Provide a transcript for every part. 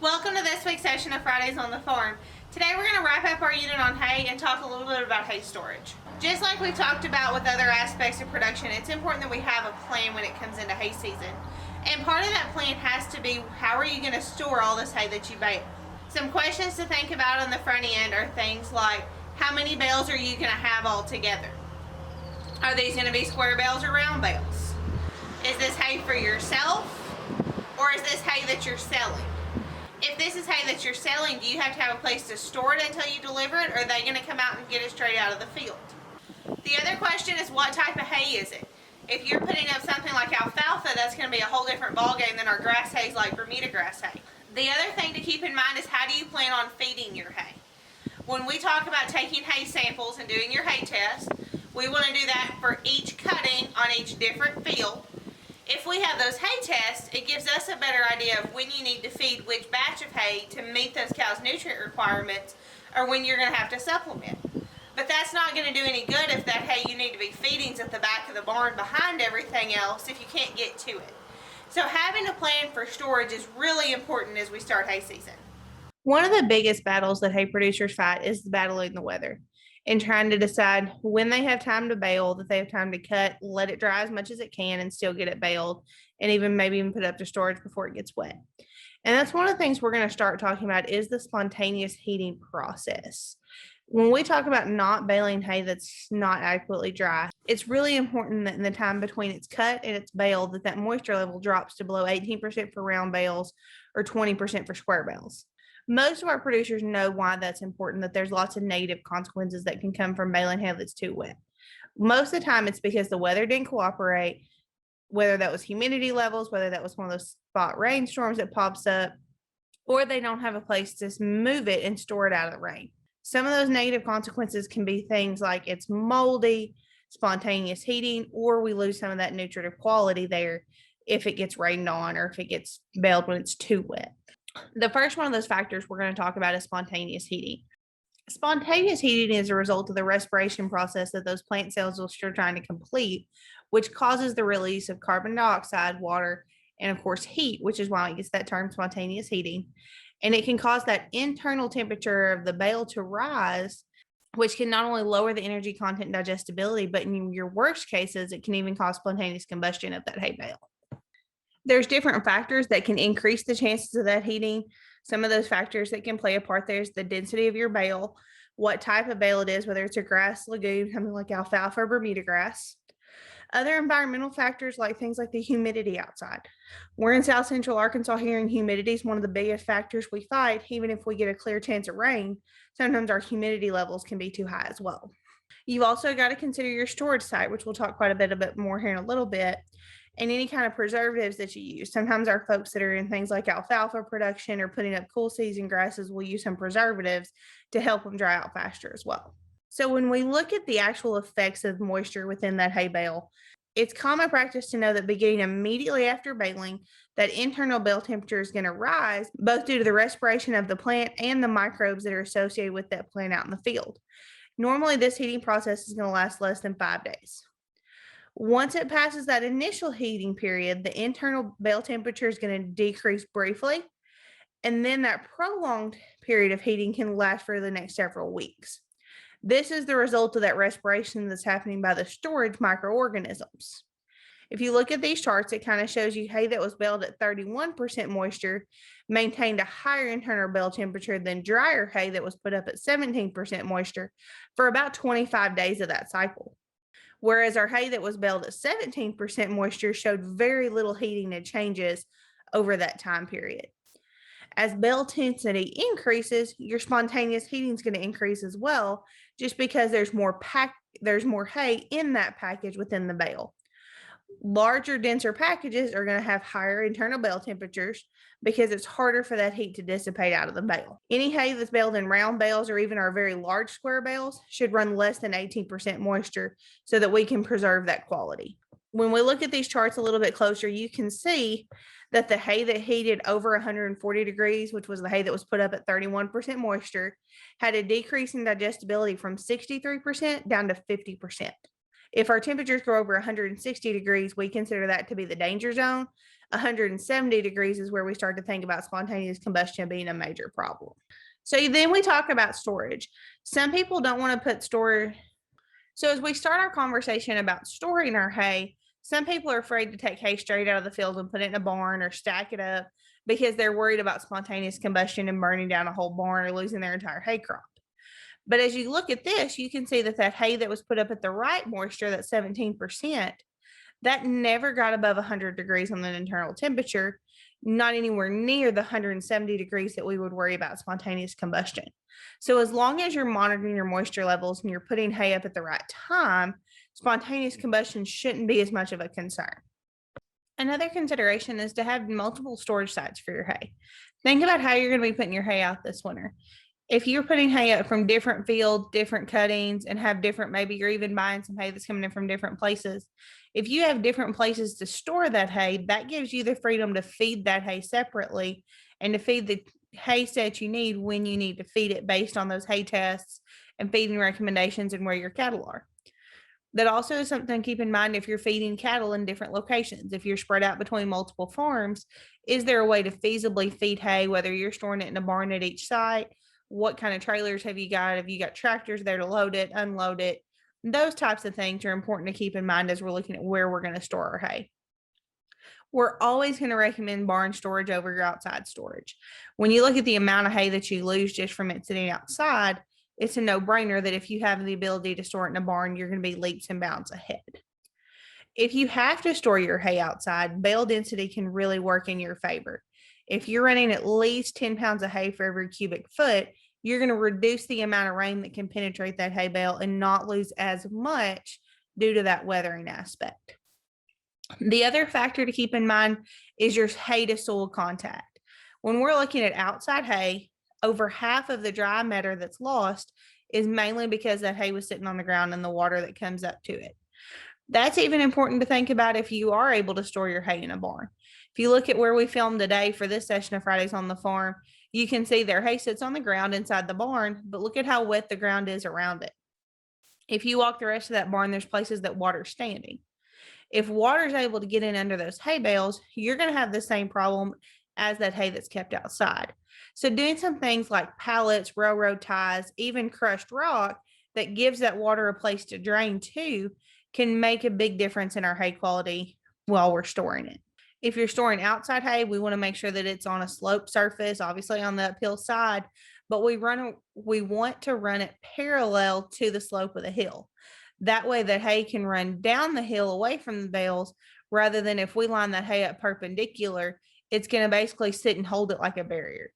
Welcome to this week's session of Fridays on the Farm. Today we're going to wrap up our unit on hay and talk a little bit about hay storage. Just like we've talked about with other aspects of production, it's important that we have a plan when it comes into hay season. And part of that plan has to be, how are you going to store all this hay that you bale? Some questions to think about on the front end are things like, how many bales are you going to have all together? Are these going to be square bales or round bales? Is this hay for yourself, or is this hay that you're selling? If this is hay that you're selling, do you have to have a place to store it until you deliver it, or are they going to come out and get it straight out of the field? The other question is, what type of hay is it? If you're putting up something like alfalfa, that's going to be a whole different ballgame than our grass hays like Bermuda grass hay. The other thing to keep in mind is, how do you plan on feeding your hay? When we talk about taking hay samples and doing your hay test, we want to do that for each cutting on each different field. If we have those hay tests, it gives us a better idea of when you need to feed which batch of hay to meet those cows' nutrient requirements, or when you're going to have to supplement. But that's not going to do any good if that hay you need to be feeding is at the back of the barn behind everything else if you can't get to it. So having a plan for storage is really important as we start hay season. One of the biggest battles that hay producers fight is battling the weather and trying to decide when they have time to bale, that they have time to cut, let it dry as much as it can and still get it baled, and maybe even put it up to storage before it gets wet. And that's one of the things we're going to start talking about, is the spontaneous heating process. When we talk about not baling hay that's not adequately dry, it's really important that in the time between it's cut and it's baled, that moisture level drops to below 18% for round bales or 20% for square bales. Most of our producers know why that's important, that there's lots of negative consequences that can come from baling hay that's too wet. Most of the time, it's because the weather didn't cooperate, whether that was humidity levels, whether that was one of those spot rainstorms that pops up, or they don't have a place to move it and store it out of the rain. Some of those negative consequences can be things like it's moldy, spontaneous heating, or we lose some of that nutritive quality there if it gets rained on or if it gets baled when it's too wet. The first one of those factors we're going to talk about is spontaneous heating. Spontaneous heating is a result of the respiration process that those plant cells are trying to complete, which causes the release of carbon dioxide, water, and of course heat, which is why it gets that term spontaneous heating. And it can cause that internal temperature of the bale to rise, which can not only lower the energy content and digestibility, but in your worst cases, it can even cause spontaneous combustion of that hay bale. There's different factors that can increase the chances of that heating. Some of those factors that can play a part there is the density of your bale, what type of bale it is, whether it's a grass legume, something like alfalfa or Bermuda grass. Other environmental factors like things like the humidity outside. We're in South Central Arkansas here, and humidity is one of the biggest factors we fight. Even if we get a clear chance of rain, sometimes our humidity levels can be too high as well. You've also got to consider your storage site, which we'll talk quite a bit more here in a little bit, and any kind of preservatives that you use. Sometimes our folks that are in things like alfalfa production or putting up cool season grasses will use some preservatives to help them dry out faster as well. So when we look at the actual effects of moisture within that hay bale, it's common practice to know that beginning immediately after baling, that internal bale temperature is going to rise, both due to the respiration of the plant and the microbes that are associated with that plant out in the field. Normally, this heating process is going to last less than 5 days. Once it passes that initial heating period, the internal bale temperature is going to decrease briefly, and then that prolonged period of heating can last for the next several weeks. This is the result of that respiration that's happening by the storage microorganisms. If you look at these charts, it kind of shows you hay that was baled at 31% moisture maintained a higher internal bale temperature than drier hay that was put up at 17% moisture for about 25 days of that cycle. Whereas our hay that was baled at 17% moisture showed very little heating and changes over that time period. As bale density increases, your spontaneous heating is going to increase as well, just because there's more hay in that package within the bale. Larger, denser packages are going to have higher internal bale temperatures because it's harder for that heat to dissipate out of the bale. Any hay that's baled in round bales or even our very large square bales should run less than 18% moisture so that we can preserve that quality. When we look at these charts a little bit closer, you can see that the hay that heated over 140 degrees, which was the hay that was put up at 31% moisture, had a decrease in digestibility from 63% down to 50%. If our temperatures go over 160 degrees, we consider that to be the danger zone. 170 degrees is where we start to think about spontaneous combustion being a major problem. So then we talk about storage. Some people don't want to put storage. So as we start our conversation about storing our hay, some people are afraid to take hay straight out of the field and put it in a barn or stack it up because they're worried about spontaneous combustion and burning down a whole barn or losing their entire hay crop. But as you look at this, you can see that that hay that was put up at the right moisture, that 17%, that never got above 100 degrees on the internal temperature, not anywhere near the 170 degrees that we would worry about spontaneous combustion. So as long as you're monitoring your moisture levels and you're putting hay up at the right time, spontaneous combustion shouldn't be as much of a concern. Another consideration is to have multiple storage sites for your hay. Think about how you're going to be putting your hay out this winter. If you're putting hay up from different fields, different cuttings, and have different, maybe you're even buying some hay that's coming in from different places. If you have different places to store that hay, that gives you the freedom to feed that hay separately and to feed the hay set you need when you need to feed it based on those hay tests and feeding recommendations and where your cattle are. That also is something to keep in mind if you're feeding cattle in different locations. If you're spread out between multiple farms, is there a way to feasibly feed hay, whether you're storing it in a barn at each site? What kind of trailers have you got? Have you got tractors there to load it, unload it? Those types of things are important to keep in mind as we're looking at where we're going to store our hay. We're always going to recommend barn storage over your outside storage. When you look at the amount of hay that you lose just from it sitting outside, it's a no-brainer that if you have the ability to store it in a barn, you're going to be leaps and bounds ahead. If you have to store your hay outside, bale density can really work in your favor. If you're running at least 10 pounds of hay for every cubic foot, you're going to reduce the amount of rain that can penetrate that hay bale and not lose as much due to that weathering aspect. The other factor to keep in mind is your hay to soil contact. When we're looking at outside hay, over half of the dry matter that's lost is mainly because that hay was sitting on the ground and the water that comes up to it. That's even important to think about if you are able to store your hay in a barn. If you look at where we filmed today for this session of Fridays on the Farm, you can see their hay sits on the ground inside the barn, but look at how wet the ground is around it. If you walk the rest of that barn, there's places that water's standing. If water is able to get in under those hay bales, you're going to have the same problem as that hay that's kept outside. So doing some things like pallets, railroad ties, even crushed rock that gives that water a place to drain to can make a big difference in our hay quality while we're storing it. If you're storing outside hay, we want to make sure that it's on a sloped surface, obviously on the uphill side, but we want to run it parallel to the slope of the hill. That way the hay can run down the hill away from the bales, rather than if we line that hay up perpendicular, it's going to basically sit and hold it like a barrier.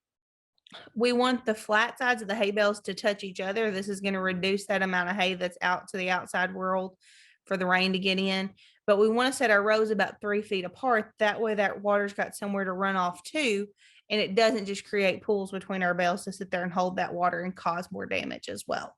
We want the flat sides of the hay bales to touch each other. This is going to reduce that amount of hay that's out to the outside world for the rain to get in. But we want to set our rows about 3 feet apart. That way that water's got somewhere to run off to, and it doesn't just create pools between our bales to sit there and hold that water and cause more damage as well.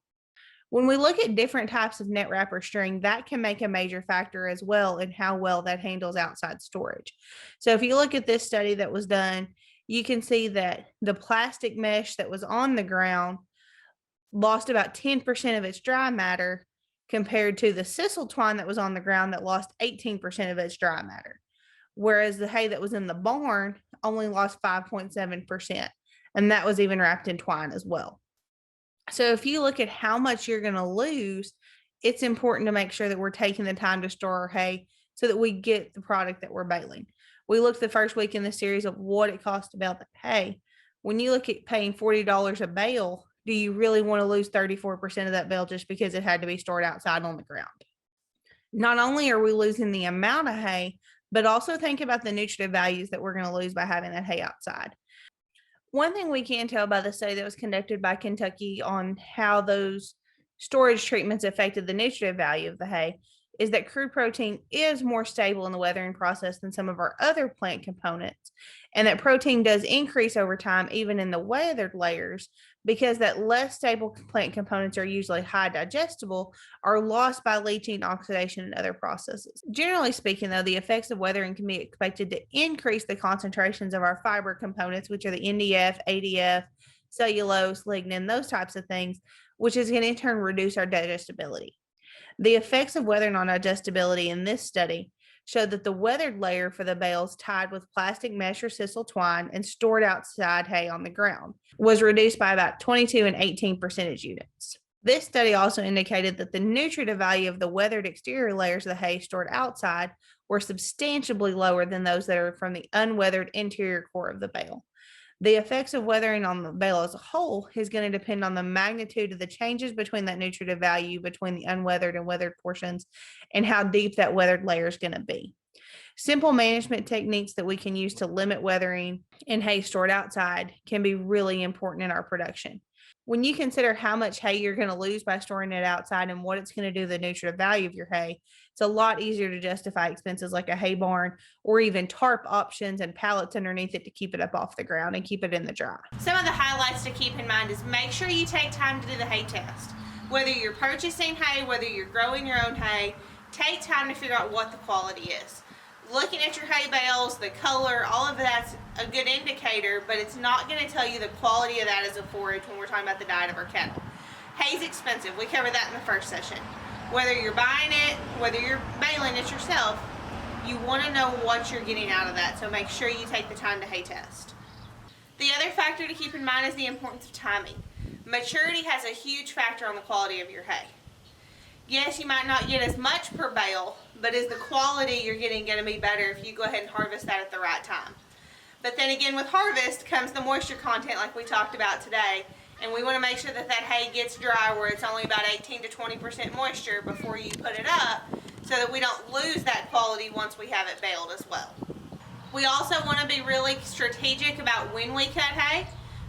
When we look at different types of net wrapper string, that can make a major factor as well in how well that handles outside storage. So if you look at this study that was done, you can see that the plastic mesh that was on the ground lost about 10% of its dry matter compared to the sisal twine that was on the ground that lost 18% of its dry matter. Whereas the hay that was in the barn only lost 5.7%, and that was even wrapped in twine as well. So if you look at how much you're going to lose, it's important to make sure that we're taking the time to store our hay so that we get the product that we're baling. We looked the first week in the series of what it costs to bale the hay. When you look at paying $40 a bale, do you really want to lose 34% of that bale just because it had to be stored outside on the ground? Not only are we losing the amount of hay, but also think about the nutritive values that we're going to lose by having that hay outside. One thing we can tell by the study that was conducted by Kentucky on how those storage treatments affected the nutritive value of the hay is that crude protein is more stable in the weathering process than some of our other plant components, and that protein does increase over time even in the weathered layers, because that less stable plant components are usually high digestible, are lost by leaching, oxidation, and other processes. Generally speaking, though, the effects of weathering can be expected to increase the concentrations of our fiber components, which are the NDF, ADF, cellulose, lignin, those types of things, which is going to in turn reduce our digestibility. The effects of weathering on digestibility in this study showed that the weathered layer for the bales tied with plastic mesh or sisal twine and stored outside hay on the ground was reduced by about 22 and 18 percentage units. This study also indicated that the nutritive value of the weathered exterior layers of the hay stored outside were substantially lower than those that are from the unweathered interior core of the bale. The effects of weathering on the bale as a whole is going to depend on the magnitude of the changes between that nutritive value between the unweathered and weathered portions and how deep that weathered layer is going to be. Simple management techniques that we can use to limit weathering in hay stored outside can be really important in our production. When you consider how much hay you're going to lose by storing it outside and what it's going to do to the nutritive value of your hay, it's a lot easier to justify expenses like a hay barn or even tarp options and pallets underneath it to keep it up off the ground and keep it in the dry. Some of the highlights to keep in mind is make sure you take time to do the hay test. Whether you're purchasing hay, whether you're growing your own hay, take time to figure out what the quality is. Looking at your hay bales, the color, all of that's a good indicator, but it's not going to tell you the quality of that as a forage when we're talking about the diet of our cattle. Hay's expensive. We covered that in the first session. Whether you're buying it, whether you're baling it yourself, you want to know what you're getting out of that, so make sure you take the time to hay test. The other factor to keep in mind is the importance of timing. Maturity has a huge factor on the quality of your hay. Yes, you might not get as much per bale, but is the quality you're getting going to be better if you go ahead and harvest that at the right time? But then again, with harvest comes the moisture content like we talked about today, and we want to make sure that that hay gets dry where it's only about 18 to 20% moisture before you put it up, so that we don't lose that quality once we have it baled as well. We also want to be really strategic about when we cut hay,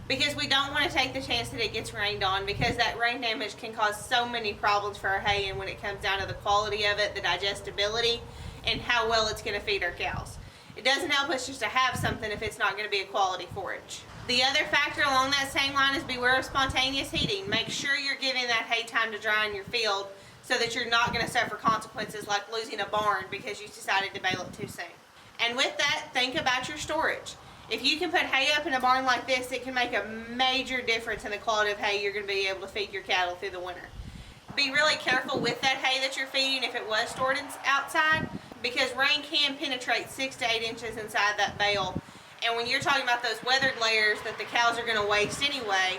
because we don't want to take the chance that it gets rained on, because that rain damage can cause so many problems for our hay, and when it comes down to the quality of it, the digestibility, and how well it's going to feed our cows. It doesn't help us just to have something if it's not going to be a quality forage. The other factor along that same line is beware of spontaneous heating. Make sure you're giving that hay time to dry in your field so that you're not going to suffer consequences like losing a barn because you decided to bale it too soon. And with that, think about your storage. If you can put hay up in a barn like this, it can make a major difference in the quality of hay you're going to be able to feed your cattle through the winter. Be really careful with that hay that you're feeding if it was stored outside, because rain can penetrate 6 to 8 inches inside that bale. And when you're talking about those weathered layers that the cows are going to waste anyway,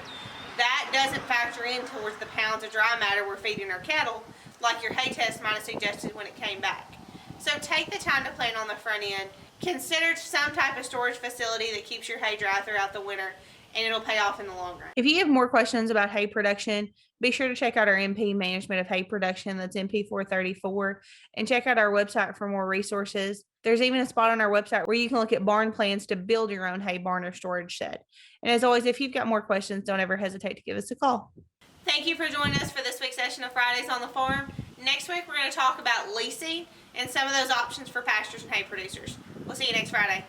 that doesn't factor in towards the pounds of dry matter we're feeding our cattle, like your hay test might have suggested when it came back. So take the time to plan on the front end. Consider some type of storage facility that keeps your hay dry throughout the winter, and it'll pay off in the long run. If you have more questions about hay production, be sure to check out our MP Management of Hay Production, that's MP434, and check out our website for more resources. There's even a spot on our website where you can look at barn plans to build your own hay barn or storage shed. And as always, if you've got more questions, don't ever hesitate to give us a call. Thank you for joining us for this week's session of Fridays on the Farm. Next week, we're going to talk about leasing and some of those options for pastures and hay producers. We'll see you next Friday.